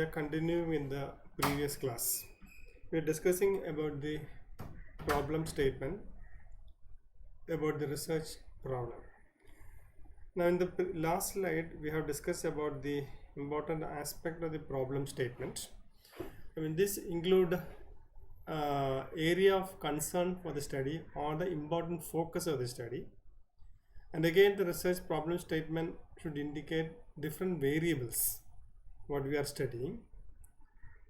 We are continuing in the previous class. We are discussing about the problem statement, about the research problem. Now in the last slide we have discussed about the important aspect of the problem statement. This include area of concern for the study or the important focus of the study. And again, the research problem statement should indicate different variables what we are studying.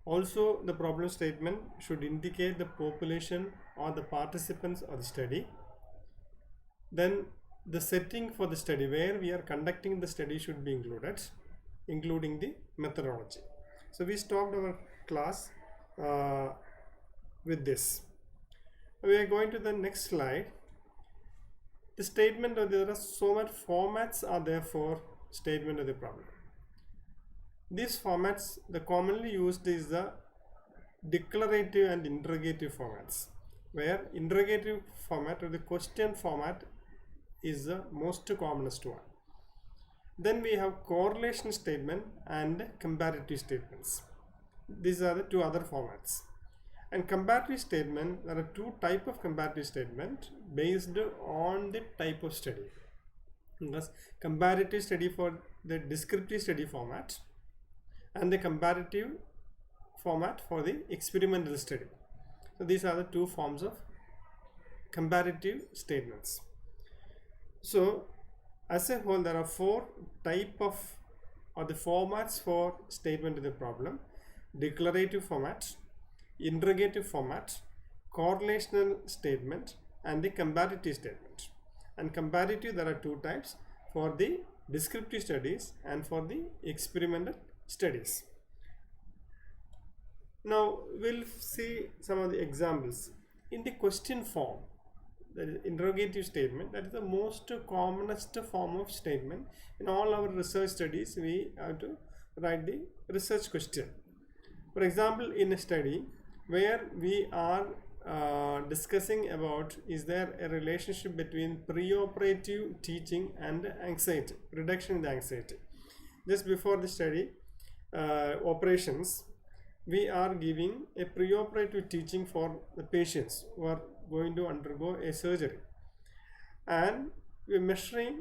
Also, the problem statement should indicate the population or the participants of the study. Then the setting for the study where we are conducting the study should be included, including the methodology. So we stopped our class with this. We are going to the next slide. The statement of there are so much formats are there for statement of the problem. These formats, the commonly used is the declarative and interrogative formats, where interrogative format or the question format is the most commonest one. Then we have correlation statement and comparative statements. These are the two other formats. And comparative statement, there are two types of comparative statement based on the type of study. Thus, comparative study for the descriptive study format and the comparative format for the experimental study. So these are the two forms of comparative statements. So as a whole, there are four type of or the formats for statement of the problem: declarative format, interrogative format, correlational statement, and the comparative statement. And comparative, there are two types: for the descriptive studies and for the experimental studies. Now we'll see some of the examples. In the question form, that is interrogative statement, that is the most commonest form of statement. In all our research studies, we have to write the research question. For example, in a study where we are discussing about is there a relationship between preoperative teaching and anxiety, reduction in the anxiety. Just before the study operations, we are giving a preoperative teaching for the patients who are going to undergo a surgery, and we are measuring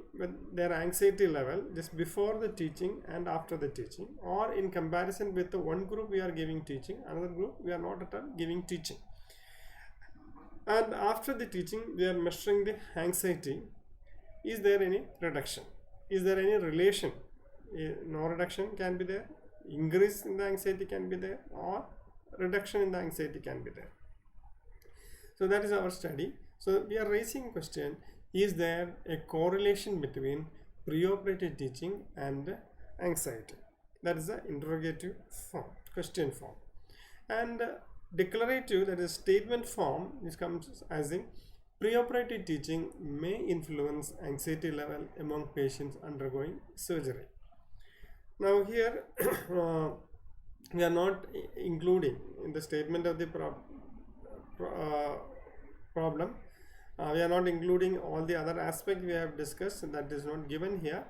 their anxiety level just before the teaching and after the teaching, or in comparison with the one group we are giving teaching, another group we are not at all giving teaching, and after the teaching we are measuring the anxiety. Is there any reduction? Is there any relation? No reduction can be there, increase in the anxiety can be there, or reduction in the anxiety can be there. So that is our study. So we are raising question: is there a correlation between preoperative teaching and anxiety? That is the interrogative form, question form. And declarative, that is statement form, this comes as in preoperative teaching may influence anxiety level among patients undergoing surgery. Now here we are not including in the statement of the problem, we are not including all the other aspects we have discussed, that is not given here,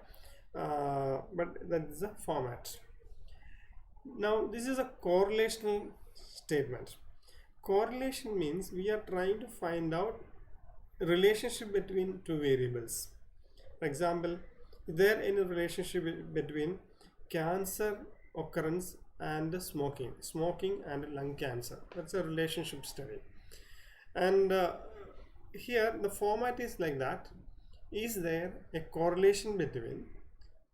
but that is a format. Now this is a correlational statement. Correlation means we are trying to find out relationship between two variables. For example, is there any relationship between cancer occurrence and smoking and lung cancer? That's a relationship study. And here the format is like that: is there a correlation between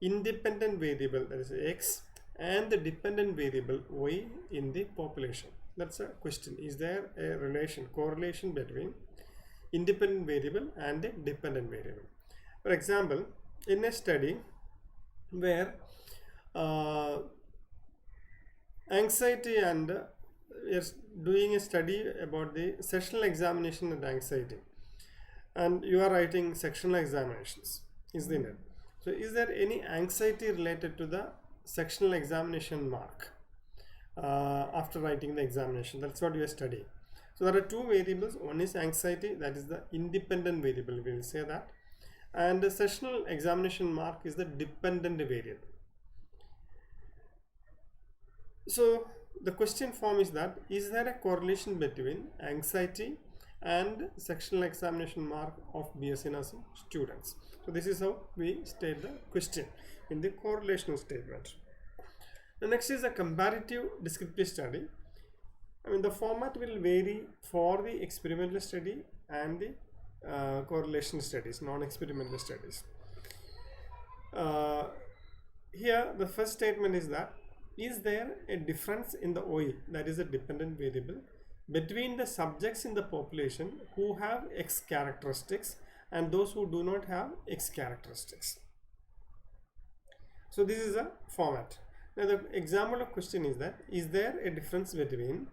independent variable, that is x, and the dependent variable y in the population? That's a question. Is there a correlation between independent variable and a dependent variable? For example, in a study where anxiety and we are doing a study about the sectional examination and anxiety, and you are writing sectional examinations, isn't it? So is there any anxiety related to the sectional examination mark after writing the examination? That's what you are studying. So there are two variables. One is anxiety, that is the independent variable, we will say that, and the sectional examination mark is the dependent variable. So the question form is that, is there a correlation between anxiety and sectional examination mark of BSc nursing students? So this is how we state the question in the correlational statement. The next is a comparative descriptive study. I mean, the format will vary for the experimental study and the correlation studies, non-experimental studies. Here the first statement is that, is there a difference in the OE, that is a dependent variable, between the subjects in the population who have X characteristics and those who do not have X characteristics? So this is a format. Now the example of question is that, is there a difference between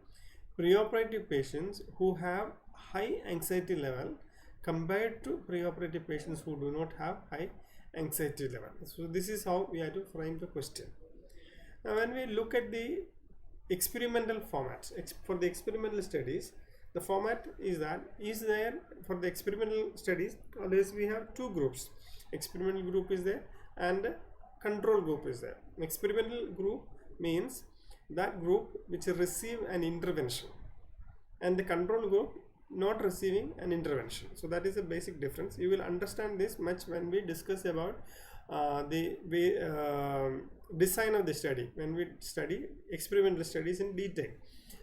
preoperative patients who have high anxiety level compared to preoperative patients who do not have high anxiety level? So this is how we have to frame the question. Now when we look at the experimental formats for the experimental studies, the format is that, is there for the experimental studies, always we have two groups. Experimental group is there and control group is there. Experimental group means that group which receive an intervention, and the control group not receiving an intervention. So that is a basic difference. You will understand this much when we discuss about the design of the study, when we study experimental studies in detail.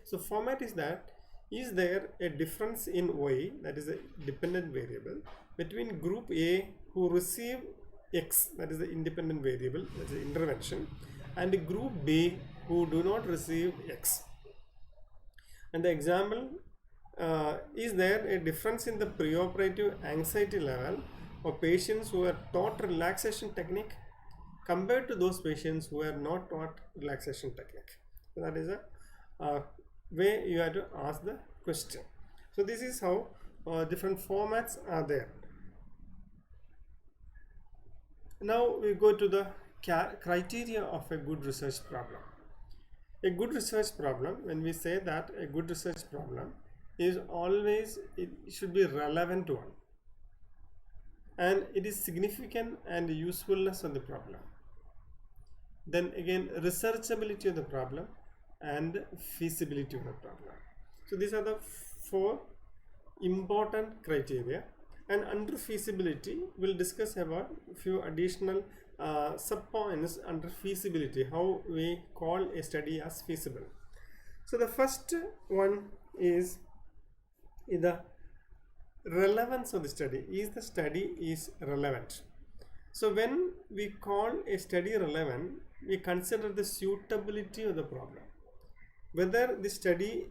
So format is that, is there a difference in OE, that is a dependent variable, between group A who receive X, that is the independent variable, that is the intervention, and group B who do not receive X? And the example, is there a difference in the preoperative anxiety level of patients who are taught relaxation technique compared to those patients who are not taught relaxation technique? So that is a way you have to ask the question. So this is how different formats are there. Now we go to the criteria of a good research problem. A good research problem, when we say that a good research problem is always, it should be relevant one, and it is significant and usefulness of the problem. Then again, researchability of the problem and feasibility of the problem. So these are the four important criteria, and under feasibility we'll discuss about a few additional sub points under feasibility, how we call a study as feasible. So the first one is the relevance of the study. Is the study is relevant? So when we call a study relevant, we consider the suitability of the problem, whether the study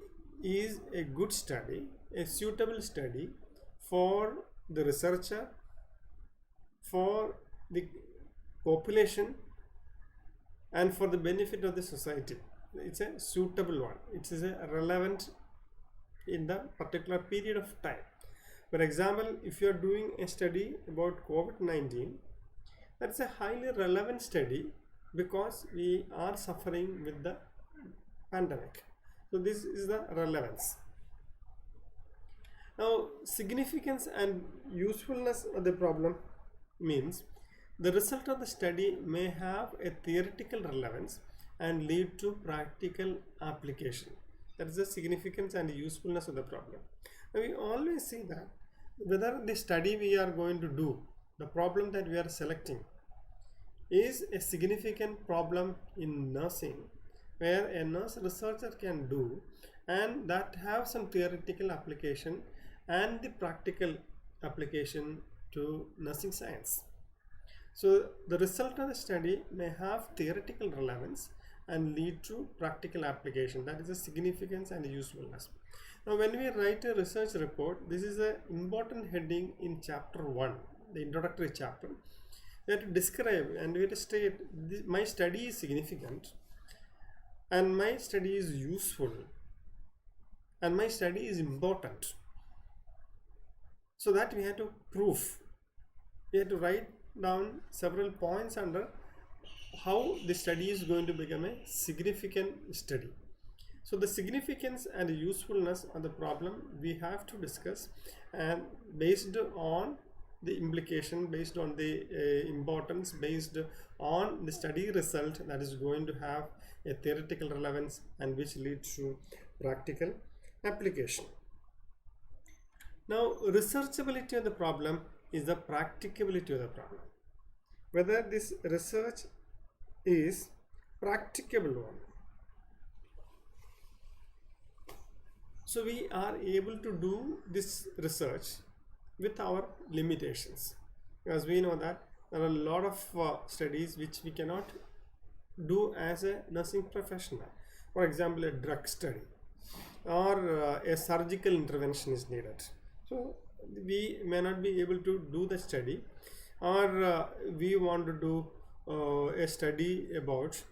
is a good study, a suitable study for the researcher, for the population, and for the benefit of the society. It's a suitable one. It is a relevant in the particular period of time. For example, if you are doing a study about COVID-19, that's a highly relevant study because we are suffering with the pandemic. So this is the relevance. Now, significance and usefulness of the problem means the result of the study may have a theoretical relevance and lead to practical application. That is the significance and usefulness of the problem. Now, we always see that whether the study we are going to do, the problem that we are selecting, is a significant problem in nursing, where a nurse researcher can do, and that have some theoretical application and the practical application to nursing science. So the result of the study may have theoretical relevance and lead to practical application. That is the significance and usefulness. Now when we write a research report, this is an important heading in chapter 1, the introductory chapter. We have to describe and we have to state this, my study is significant, and my study is useful, and my study is important. So that we have to prove. We have to write down several points under how the study is going to become a significant study. So the significance and the usefulness of the problem we have to discuss, and based on the implication, based on the importance, based on the study result, that is going to have a theoretical relevance, and which leads to practical application. Now, researchability of the problem is the practicability of the problem. Whether this research is practicable one. So we are able to do this research with our limitations, because we know that there are a lot of studies which we cannot do as a nursing professional. For example, a drug study or a surgical intervention is needed. So we may not be able to do the study, or we want to do a study about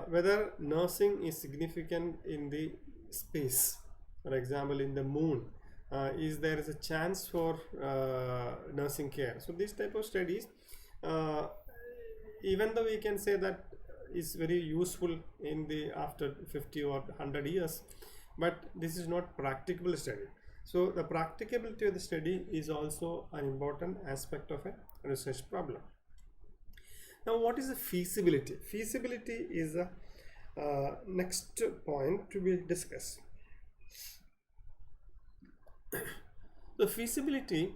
whether nursing is significant in the space. For example, in the moon, is there is a chance for nursing care. So these type of studies, even though we can say that is very useful in the after 50 or 100 years, but this is not practicable study. So the practicability of the study is also an important aspect of a research problem. Now, what is the feasibility? Feasibility is the next point to be discussed. The feasibility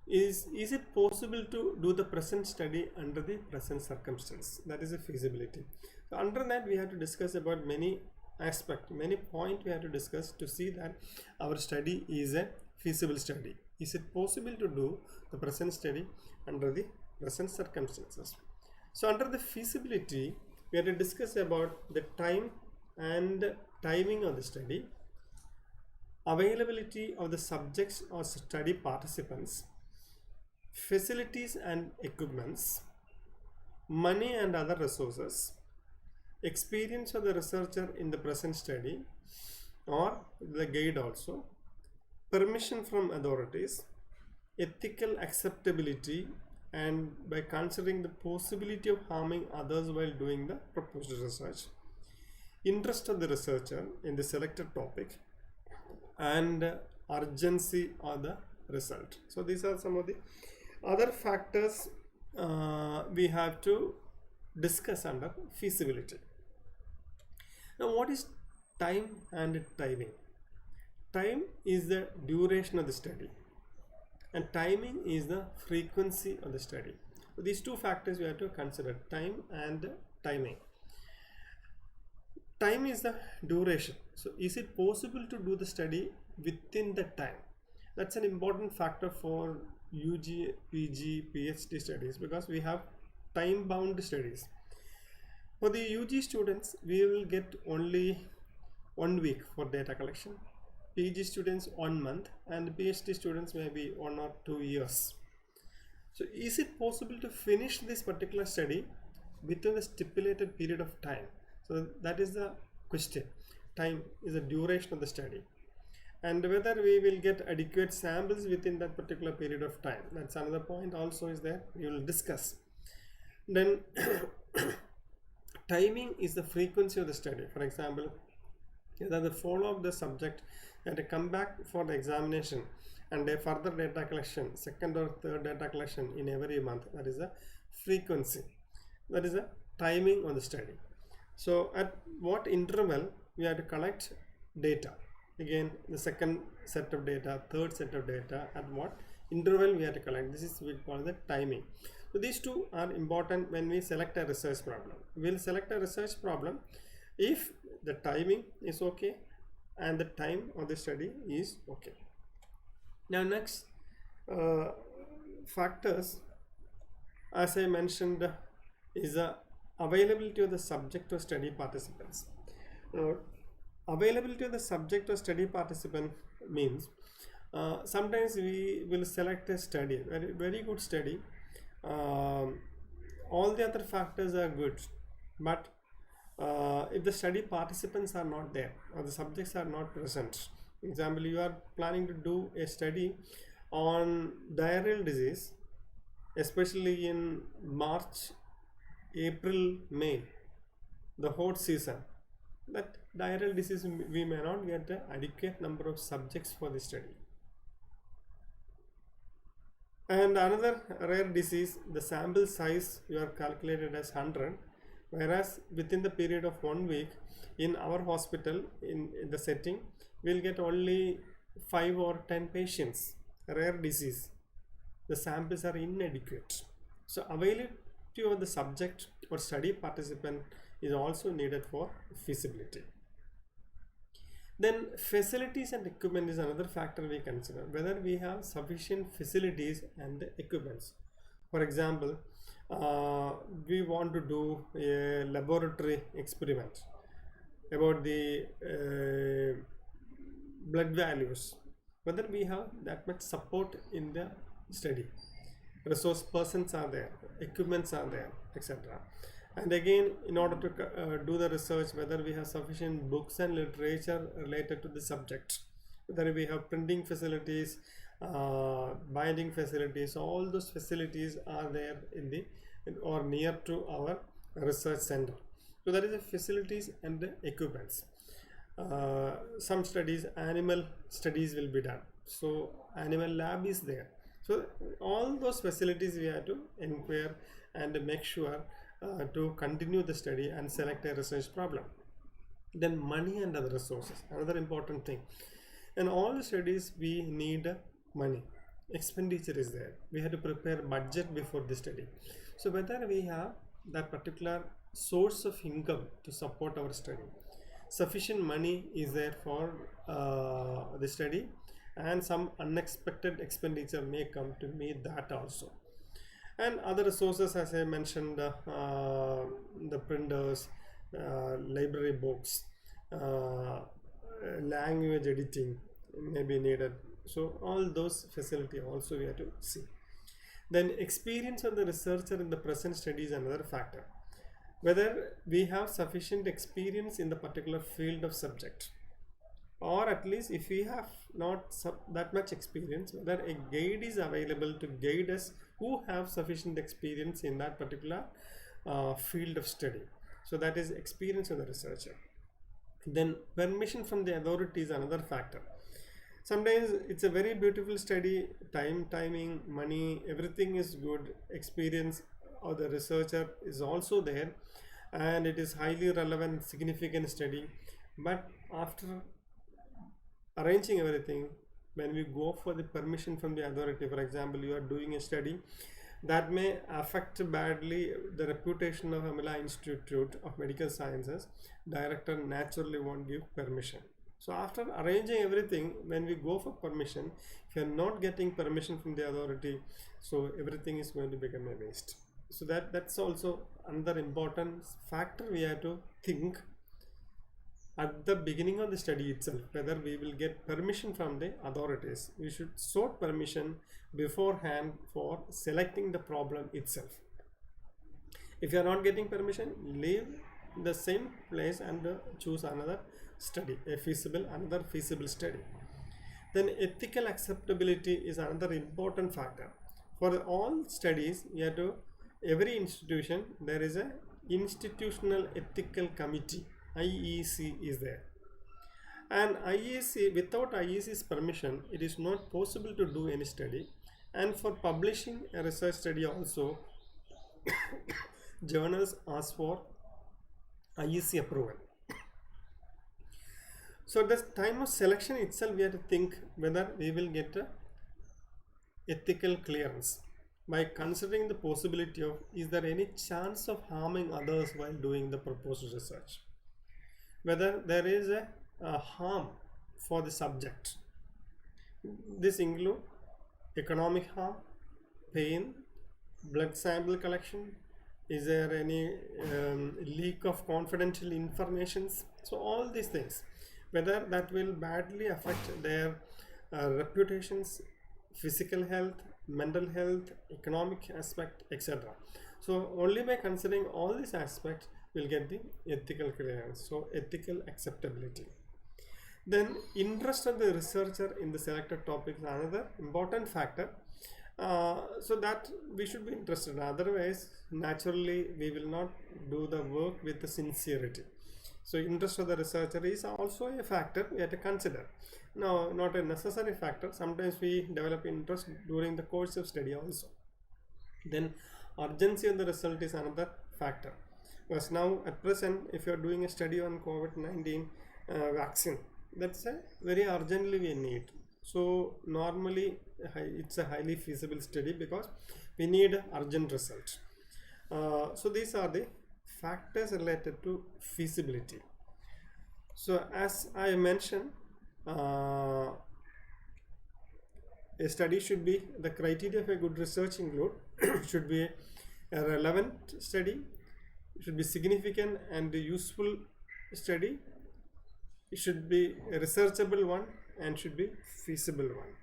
is it possible to do the present study under the present circumstance? That is a feasibility. So under that, we have to discuss about many aspects, many points we have to discuss to see that our study is a feasible study. Is it possible to do the present study under the present circumstances? So under the feasibility, we have to discuss about the time and timing of the study, availability of the subjects or study participants, facilities and equipments, money and other resources, experience of the researcher in the present study or the guide also, permission from authorities, ethical acceptability, and by considering the possibility of harming others while doing the proposed research, interest of the researcher in the selected topic, and urgency of the result. So these are some of the other factors we have to discuss under feasibility. Now, what is time and timing? Time is the duration of the study, and timing is the frequency of the study. So these two factors we have to consider, time and timing. Time is the duration. So is it possible to do the study within the time? That's an important factor for UG, PG, PhD studies, because we have time bound studies. For the UG students, we will get only 1 week for data collection, PG students 1 month, and PhD students maybe 1 or 2 years. So is it possible to finish this particular study within a stipulated period of time? So that is the question. Time is the duration of the study, and whether we will get adequate samples within that particular period of time. That's another point also is there, we will discuss. Then timing is the frequency of the study. For example, whether the follow up the subject and come back for the examination and a further data collection, second or third data collection in every month. That is the frequency. That is the timing of the study. So at what interval we have to collect data? Again, the second set of data, third set of data, at what interval we have to collect. This is we call the timing. So these two are important when we select a research problem. We will select a research problem if the timing is okay and the time of the study is okay. Now next factors, as I mentioned, is the availability of the subject or study participants. Availability of the subject or study participant means sometimes we will select a study, very good study. All the other factors are good, but if the study participants are not there or the subjects are not present, for example, you are planning to do a study on diarrheal disease, especially in March, April, May, the hot season. That diarrheal disease, we may not get an adequate number of subjects for the study. And another rare disease, the sample size you are calculated as 100, Whereas within the period of 1 week in our hospital, in the setting, we'll get only 5 or 10 patients, rare disease. The samples are inadequate. So availability of the subject or study participant is also needed for feasibility. Then facilities and equipment is another factor we consider, whether we have sufficient facilities and equipments. For example, we want to do a laboratory experiment about the blood values, whether we have that much support in the study, resource persons are there, equipments are there, etc. And again, in order to do the research, whether we have sufficient books and literature related to the subject, whether we have printing facilities, binding facilities, all those facilities are there or near to our research center. So that is the facilities and the equipments. Some studies, animal studies will be done, so animal lab is there. So all those facilities we have to inquire and make sure to continue the study and select a research problem. Then money and other resources, another important thing. In all the studies we need money, expenditure is there, we have to prepare budget before the study. So whether we have that particular source of income to support our study, sufficient money is there for the study, and some unexpected expenditure may come to meet that also. And other resources, as I mentioned, the printers, library books, language editing may be needed. So all those facility also we have to see. Then experience of the researcher in the present study is another factor, whether we have sufficient experience in the particular field of subject, or at least if we have not that much experience, whether a guide is available to guide us who have sufficient experience in that particular field of study. So that is experience of the researcher. Then permission from the authority is another factor. Sometimes it's a very beautiful study, timing, money, everything is good, experience of the researcher is also there, and it is highly relevant, significant study. But after arranging everything, when we go for the permission from the authority, for example, you are doing a study that may affect badly the reputation of Amila Institute of Medical Sciences, director naturally won't give permission. So after arranging everything, when we go for permission, if you are not getting permission from the authority, so everything is going to become a waste. So that's also another important factor we have to think at the beginning of the study itself, whether we will get permission from the authorities. We should sought permission beforehand for selecting the problem itself. If you are not getting permission, leave the same place and choose another study, another feasible study. Then ethical acceptability is another important factor. For all studies, you have to, every institution, there is a institutional ethical committee, IEC is there, and IEC, without IEC's permission, it is not possible to do any study. And for publishing a research study also, journals ask for IEC approval. So at the time of selection itself, we have to think whether we will get a ethical clearance by considering the possibility of, is there any chance of harming others while doing the proposed research, whether there is a harm for the subject. This include economic harm, pain, blood sample collection, is there any leak of confidential informations. So all these things, whether that will badly affect their reputations, physical health, mental health, economic aspect, etc. So only by considering all these aspects will get the ethical clearance, so ethical acceptability. Then interest of the researcher in the selected topic is another important factor. So that we should be interested, otherwise naturally we will not do the work with the sincerity. So interest of the researcher is also a factor we have to consider. Now, not a necessary factor, sometimes we develop interest during the course of study also. Then urgency of the result is another factor. Because now at present, if you are doing a study on COVID-19 vaccine, that's a very urgently we need. So normally it's a highly feasible study because we need urgent result. So these are the factors related to feasibility. So as I mentioned, a study should be, the criteria of a good research include should be a relevant study, should be significant and useful study, it should be a researchable one, and should be feasible one.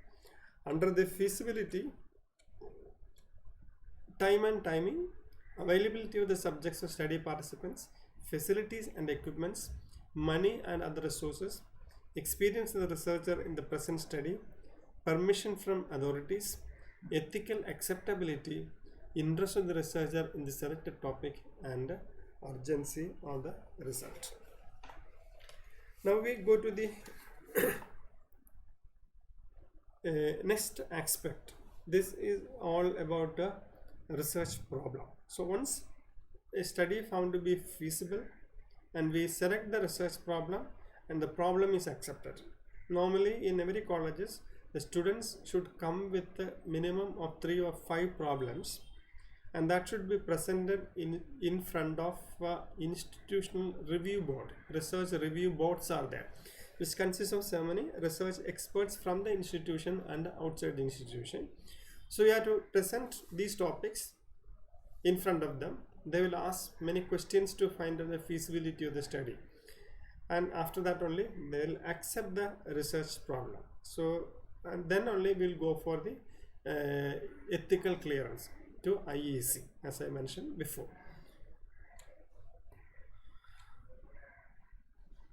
Under the feasibility, time and timing, availability of the subjects or study participants, facilities and equipments, money and other resources, experience of the researcher in the present study, permission from authorities, ethical acceptability, interest of the researcher in the selected topic, and urgency of the result. Now we go to the next aspect. This is all about the research problem. So once a study found to be feasible and we select the research problem and the problem is accepted. Normally in every colleges the students should come with a minimum of 3 or 5 problems, and that should be presented in front of institutional review board. Research review boards are there, which consists of so many research experts from the institution and outside the institution. So you have to present these topics in front of them. They will ask many questions to find out the feasibility of the study, and after that only they will accept the research problem. So and then only we'll go for the ethical clearance to IEC, as I mentioned before.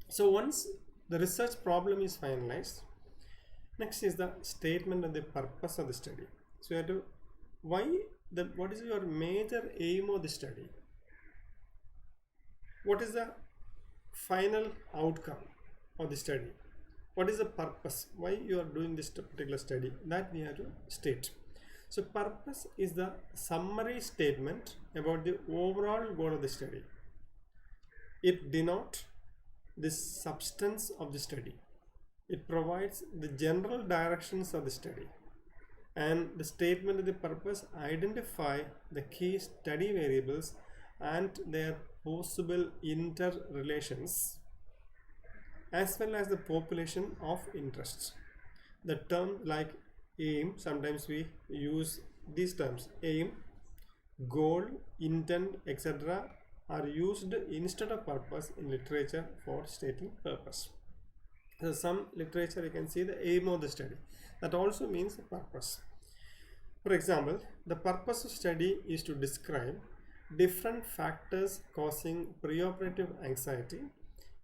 So once the research problem is finalized, next is the statement of the purpose of the study. So you have to, what is your major aim of the study? What is the final outcome of the study? What is the purpose? Why you are doing this particular study? That we have to state. So purpose is the summary statement about the overall goal of the study. It denotes the substance of the study. It provides the general directions of the study. And the statement of the purpose identify the key study variables and their possible interrelations, as well as the population of interest. The term like aim, sometimes we use these terms, aim, goal, intent, etc. are used instead of purpose in literature for stating purpose. So some literature you can see the aim of the study, that also means purpose. For example, the purpose of study is to describe different factors causing preoperative anxiety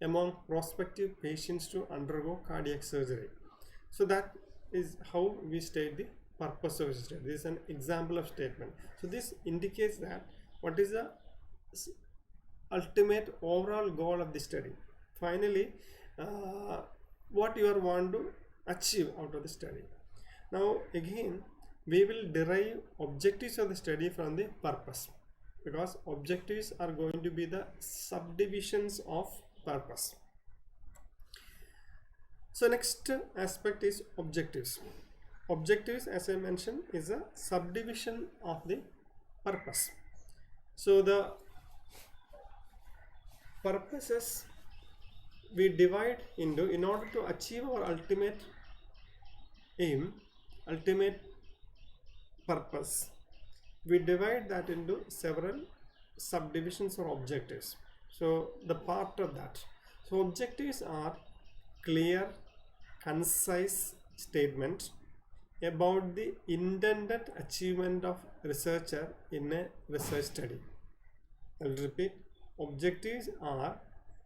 among prospective patients to undergo cardiac surgery. So that is how we state the purpose of the study. This is an example of statement. So this indicates that what is the ultimate overall goal of the study. Finally, what you are want to achieve out of the study. Now again, we will derive objectives of the study from the purpose, because objectives are going to be the subdivisions of purpose. So next aspect is objectives. Objectives, as I mentioned, is a subdivision of the purpose. So the purposes we divide into, in order to achieve our ultimate aim, ultimate purpose, we divide that into several subdivisions or objectives. So the part of that, so objectives are clear, concise statement about the intended achievement of researcher in a research study. I'll repeat, objectives are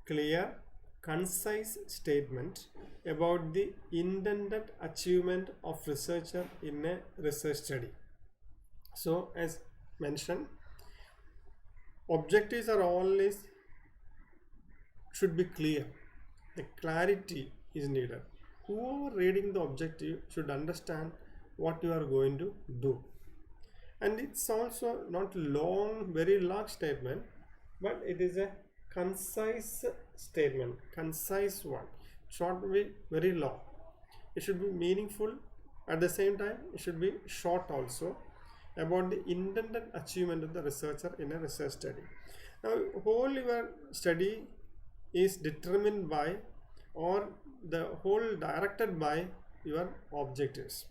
clear, concise statement about the intended achievement of researcher in a research study. So as mentioned, objectives are always should be clear. The clarity is needed. Whoever reading the objective should understand what you are going to do. And it's also not long, very large statement. but it is a concise statement, concise one. It should not be very long. It should be meaningful. At the same time, it should be short also, about the intended achievement of the researcher in a research study. Now, whole your study is determined by, or the whole directed by your objectives.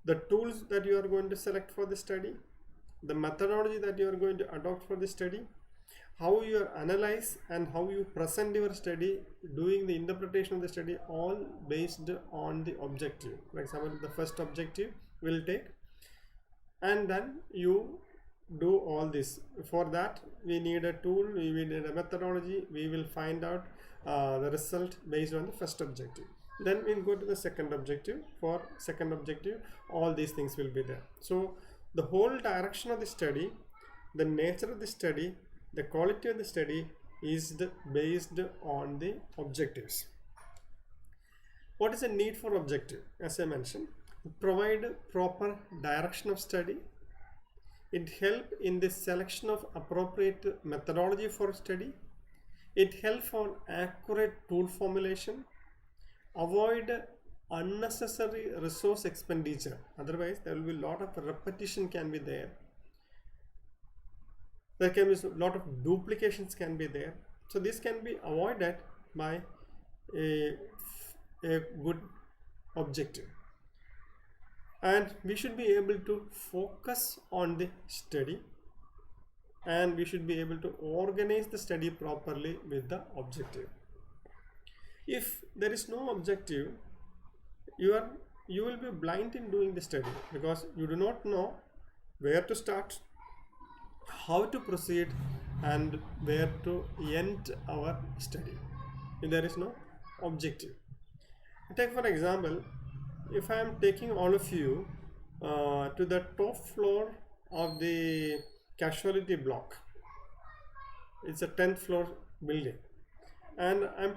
The tools that you are going to select for the study, the methodology that you are going to adopt for the study, how you analyze and how you present your study, doing the interpretation of the study, all based on the objective. For example, the first objective will take, and then you do all this. For that, we need a tool, we need a methodology, we will find out the result based on the first objective. Then we'll go to the second objective. For second objective, all these things will be there. So the whole direction of the study, the nature of the study, the quality of the study is based on the objectives. What is the need for objective? As I mentioned, provide proper direction of study. It helps in the selection of appropriate methodology for study. It helps for accurate tool formulation. Avoid unnecessary resource expenditure. Otherwise, there will be a lot of repetition can be there. There can be a lot of duplications can be there. So this can be avoided by a good objective. And we should be able to focus on the study, and we should be able to organize the study properly with the objective. If there is no objective, you will be blind in doing the study, because you do not know where to start, how to proceed, and where to end our study if there is no objective. Take for example, if I am taking all of you to the top floor of the casualty block, it's a 10th floor building, and I'm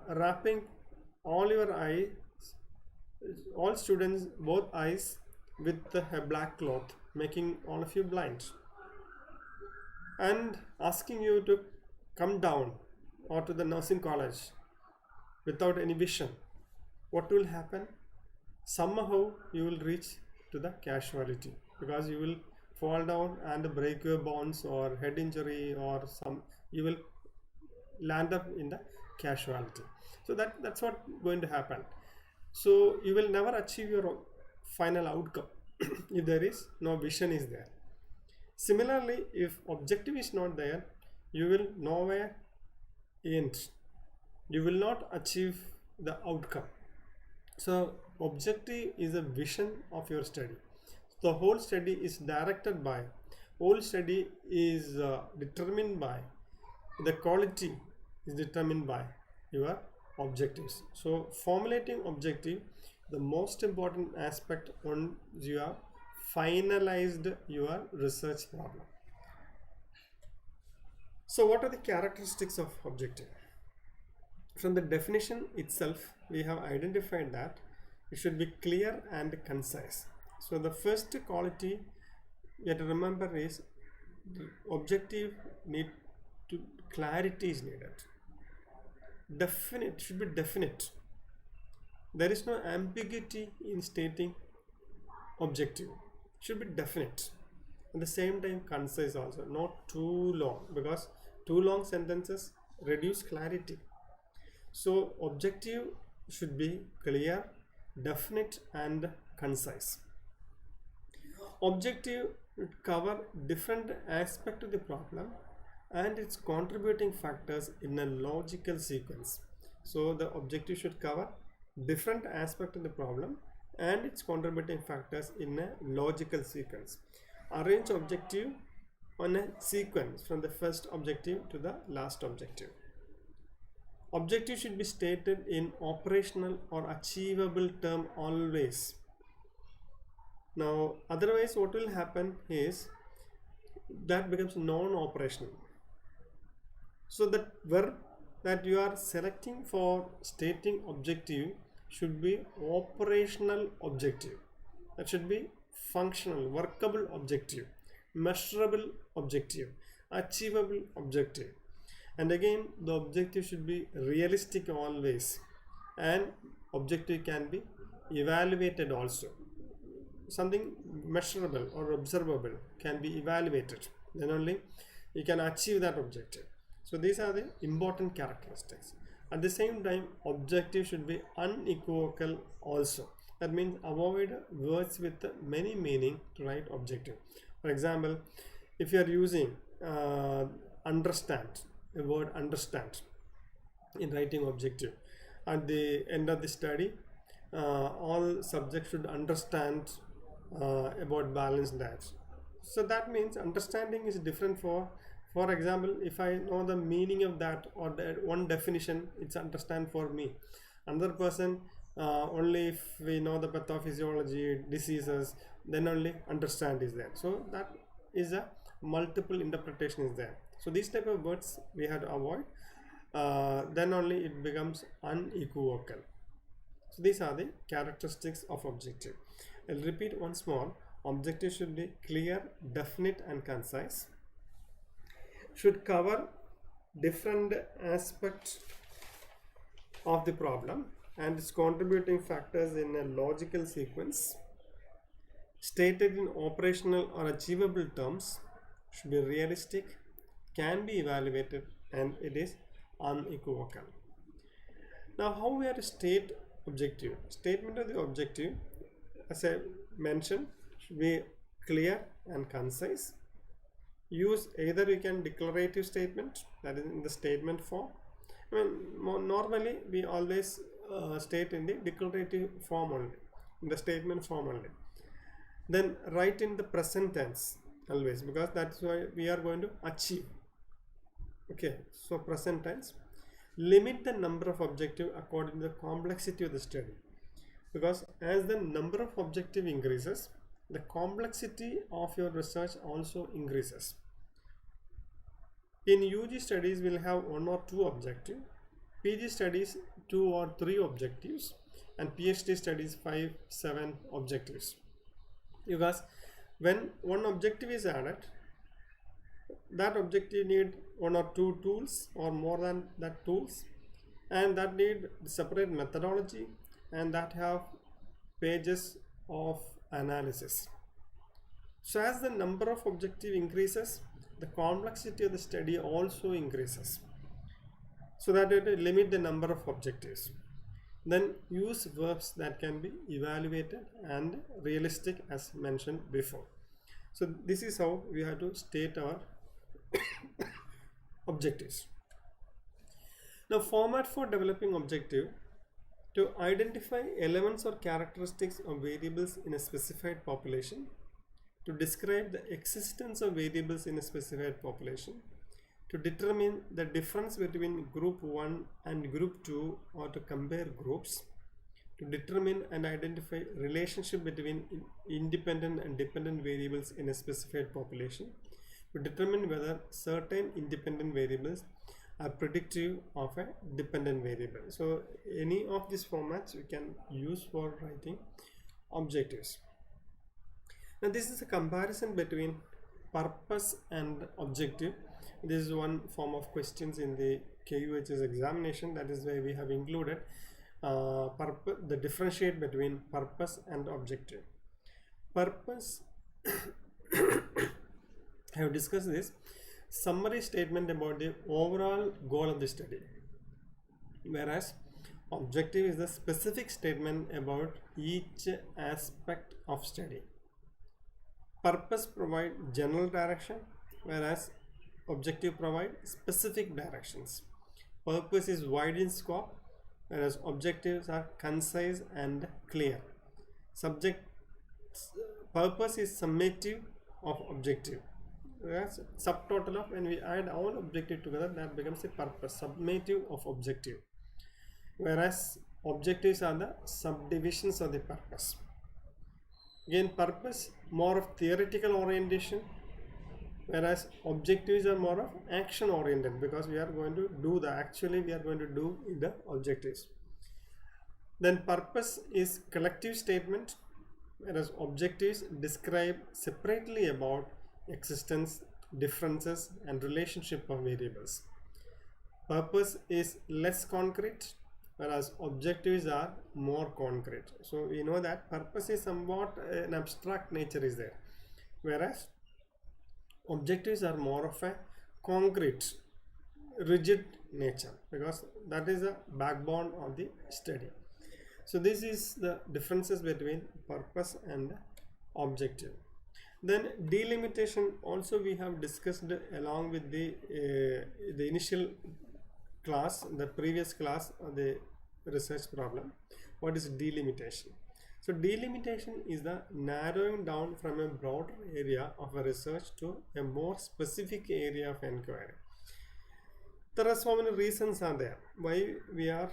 wrapping all your eyes, all students, both eyes, with a black cloth, making all of you blind, and asking you to come down or to the nursing college without any vision. What will happen? Somehow you will reach to the casualty, because you will fall down and break your bones or head injury, or you will land up in the casualty. So that's what going to happen. So you will never achieve your final outcome if there is no vision is there. Similarly, if objective is not there, you will nowhere end. You will not achieve the outcome. So objective is a vision of your study. The whole study is directed by, whole study is determined by, the quality is determined by your objectives. So formulating objective, the most important aspect on you have finalized your research problem. So what are the characteristics of objective? From the definition itself, we have identified that it should be clear and concise. So the first quality you have to remember is the objective need to clarity is needed. Definite, should be definite. There is no ambiguity in stating objective. It should be definite. At the same time, concise also, not too long, because too long sentences reduce clarity. So objective should be clear, definite, and concise. Objective would cover different aspects of the problem and its contributing factors in a logical sequence. So the objective should cover different aspects of the problem and its contributing factors in a logical sequence. Arrange objective on a sequence from the first objective to the last objective. Objective should be stated in operational or achievable term always. Now otherwise what will happen is that becomes non-operational. So that verb that you are selecting for stating objective should be operational objective. That should be functional, workable objective, measurable objective, achievable objective. And again, the objective should be realistic always, and objective can be evaluated also. Something measurable or observable can be evaluated, then only you can achieve that objective. So these are the important characteristics. At the same time, objective should be unequivocal also. That means avoid words with many meaning to write objective. For example, if you are using understand, the word understand in writing objective, at the end of the study, all subjects should understand about balanced diets. So that means understanding is different. For example, if I know the meaning of that or that one definition, it's understand for me. Another person, only if we know the pathophysiology diseases, then only understand is there. So that is a multiple interpretation is there. So these type of words we have to avoid, then only it becomes unequivocal. So these are the characteristics of objective. I'll repeat once more. Objective should be clear, definite and concise. Should cover different aspects of the problem and its contributing factors in a logical sequence. Stated in operational or achievable terms. Should be realistic, can be evaluated, and it is unequivocal. Now, how we are to state objective? Statement of the objective, as I mentioned, should be clear and concise. Use either you can declarative statement, that is in the statement form. I mean, normally we always state in the declarative form only, in the statement form only. Then write in the present tense always, because that's why we are going to achieve. Okay, so present tense. Limit the number of objective according to the complexity of the study, because as the number of objective increases, the complexity of your research also increases. In UG studies, we'll have 1 or 2 objectives. PG studies 2 or 3 objectives, and PhD studies 5, 7 objectives. Because when one objective is added, that objective need 1 or 2 tools or more than that tools, and that need separate methodology, and that have pages of analysis. So as the number of objective increases, the complexity of the study also increases, so that it limit the number of objectives. Then use verbs that can be evaluated and realistic, as mentioned before. So this is how we have to state our objectives. Now, format for developing objective: to identify elements or characteristics of variables in a specified population, to describe the existence of variables in a specified population, to determine the difference between group 1 and group 2 or to compare groups, to determine and identify relationship between independent and dependent variables in a specified population, to determine whether certain independent variables are predictive of a dependent variable. So any of these formats we can use for writing objectives. Now this is a comparison between purpose and objective. This is one form of questions in the KUHS examination. That is why we have included the differentiate between purpose and objective. Purpose, I have discussed this, summary statement about the overall goal of the study, whereas objective is the specific statement about each aspect of study. Purpose provide general direction, whereas objective provide specific directions. Purpose is wide in scope, whereas objectives are concise and clear. Purpose is summative of objective, whereas subtotal of, when we add all objective together, that becomes a purpose, summative of objective, whereas objectives are the subdivisions of the purpose. Again, purpose more of theoretical orientation, whereas objectives are more of action oriented, because we are going to do we are going to do in the objectives. Then purpose is collective statement, whereas objectives describe separately about existence, differences, and relationship of variables. Purpose is less concrete, whereas objectives are more concrete. So we know that purpose is somewhat an abstract nature is there, whereas objectives are more of a concrete, rigid nature, because that is the backbone of the study. So this is the differences between purpose and objective. Then delimitation also we have discussed along with the initial class, the previous class of the research problem. What is delimitation? So delimitation is the narrowing down from a broader area of a research to a more specific area of inquiry. There are so many reasons are there why we are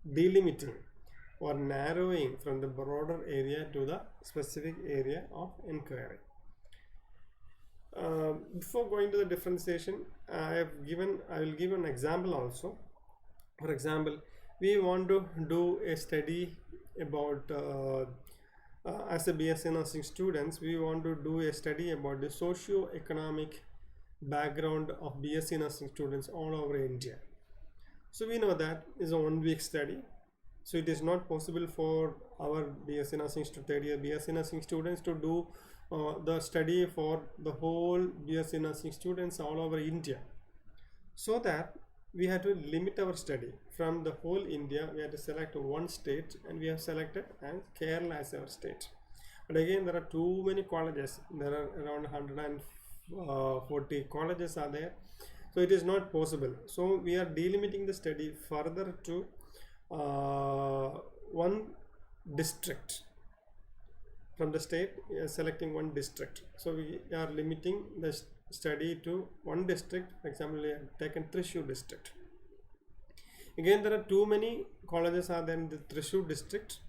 delimiting or narrowing from the broader area to the specific area of inquiry. Before going to the differentiation, I will give an example also. For example, we want to do a study about as a BSc nursing students, we want to do a study about the socio-economic background of BSc nursing students all over India. So we know that is a 1 week study. So it is not possible for our BSc nursing students to do the study for the whole BSc nursing students all over India. So that we had to limit our study from the whole India. We had to select one state, and we have selected as Kerala as our state. But again, there are too many colleges. There are around 140 colleges are there. So it is not possible. So we are delimiting the study further to one district. From the state, we are selecting one district. So we are limiting the study to one district. For example, we have taken Thrissur district. Again, there are too many colleges are there in the Thrissur district.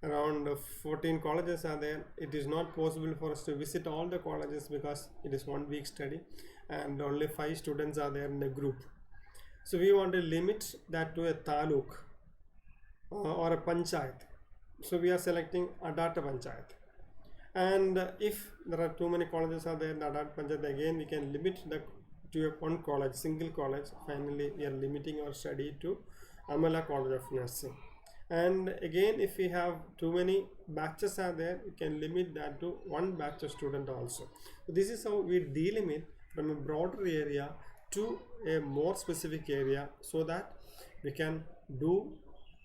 Around 14 colleges are there. It is not possible for us to visit all the colleges because it is 1 week study and only 5 students are there in a group. So we want to limit that to a taluk or a panchayat. So we are selecting Adata Panchayat. And if there are too many colleges are there in Adata Panchayat, again we can limit to one college, single college. Finally, we are limiting our study to Amala College of Nursing. And again, if we have too many batches are there, we can limit that to one batch of student also. So this is how we delimit from a broader area to a more specific area, so that we can do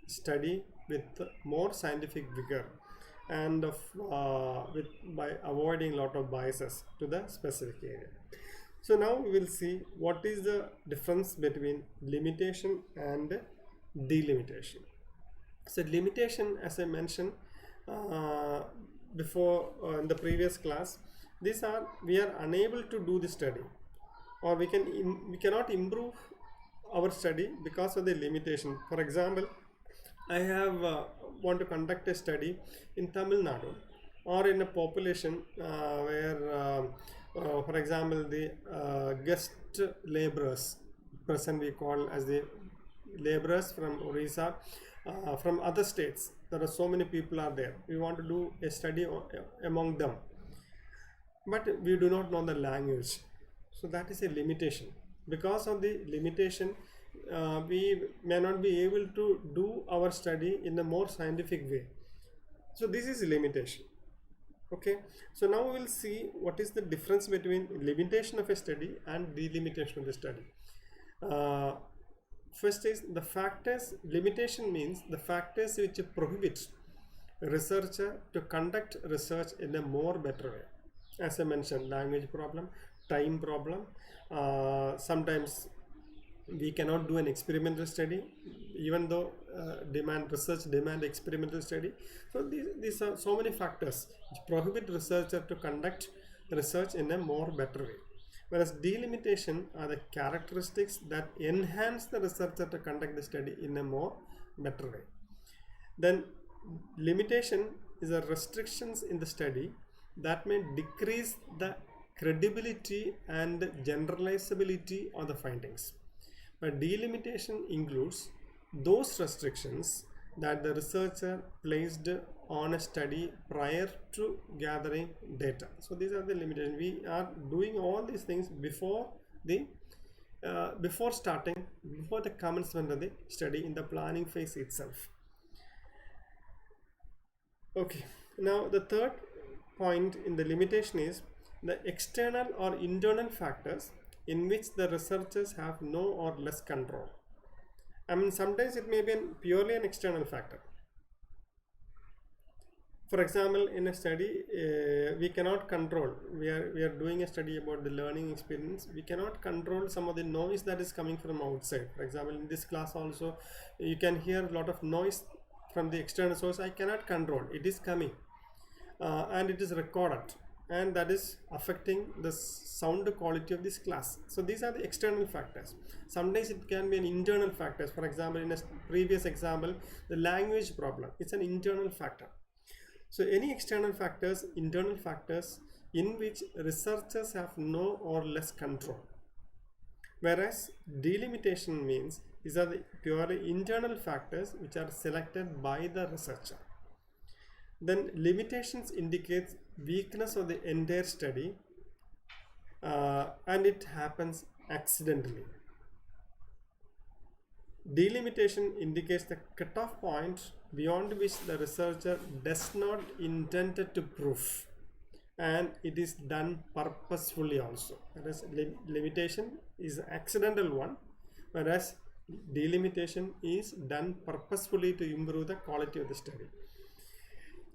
study with more scientific vigor and by avoiding a lot of biases to the specific area. So now we will see what is the difference between limitation and delimitation. So limitation, as I mentioned before in the previous class, these are we are unable to do the study, or we cannot improve our study because of the limitation. For example, I have want to conduct a study in Tamil Nadu or in a population where for example the guest laborers present, we call as the laborers from Orissa, from other states. There are so many people are there. We want to do a study among them, but we do not know the language. So that is a limitation. Because of the limitation, we may not be able to do our study in a more scientific way. So this is a limitation. Okay, so now we will see what is the difference between limitation of a study and delimitation of the study. First is the factors. Limitation means the factors which prohibit a researcher to conduct research in a more better way. As I mentioned, language problem, time problem. Sometimes we cannot do an experimental study, even though research demand experimental study. So these are so many factors which prohibit researcher to conduct research in a more better way. Whereas delimitation are the characteristics that enhance the researcher to conduct the study in a more better way. Then limitation is a restrictions in the study that may decrease the credibility and generalizability of the findings. But delimitation includes those restrictions that the researcher placed on a study prior to gathering data. So these are the limitations. We are doing all these things before the before the commencement of the study, in the planning phase itself. Okay, now the third point in the limitation is the external or internal factors in which the researchers have no or less control. I mean, sometimes it may be purely an external factor. For example, in a study, we cannot control. We are doing a study about the learning experience. We cannot control some of the noise that is coming from outside. For example, in this class also, you can hear a lot of noise from the external source. I cannot control. It is coming, and it is recorded, and that is affecting the sound quality of this class. So these are the external factors. Sometimes it can be an internal factors. For example, in a previous example, the language problem, it's an internal factor. So any external factors, internal factors in which researchers have no or less control. Whereas delimitation means these are the purely internal factors which are selected by the researcher. Then limitations indicates weakness of the entire study, and it happens accidentally. Delimitation indicates the cutoff point beyond which the researcher does not intend to prove, and it is done purposefully also. Whereas limitation is an accidental one, whereas delimitation is done purposefully to improve the quality of the study.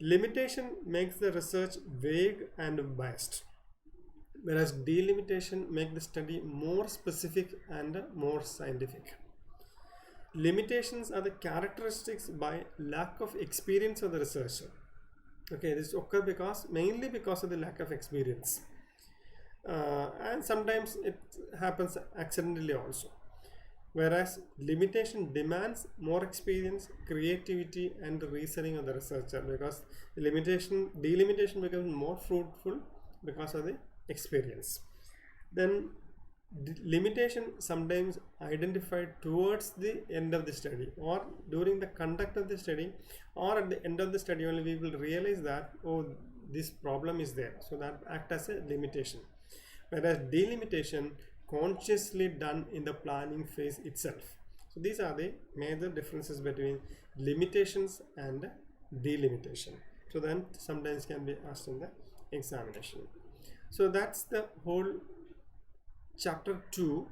Limitation makes the research vague and biased, whereas delimitation makes the study more specific and more scientific. Limitations are the characteristics by lack of experience of the researcher. Okay, this occurs mainly because of the lack of experience, and sometimes it happens accidentally also. Whereas limitation demands more experience, creativity, and reasoning of the researcher, because delimitation becomes more fruitful because of the experience. Then limitation sometimes identified towards the end of the study, or during the conduct of the study, or at the end of the study only we will realize that, oh, this problem is there, so that act as a limitation. Whereas delimitation consciously done in the planning phase itself. So these are the major differences between limitations and delimitation. So then sometimes can be asked in the examination. So that's the whole chapter 2,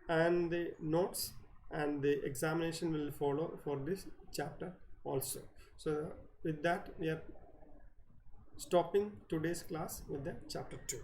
and the notes and the examination will follow for this chapter also. So with that, we are stopping today's class with the chapter 2.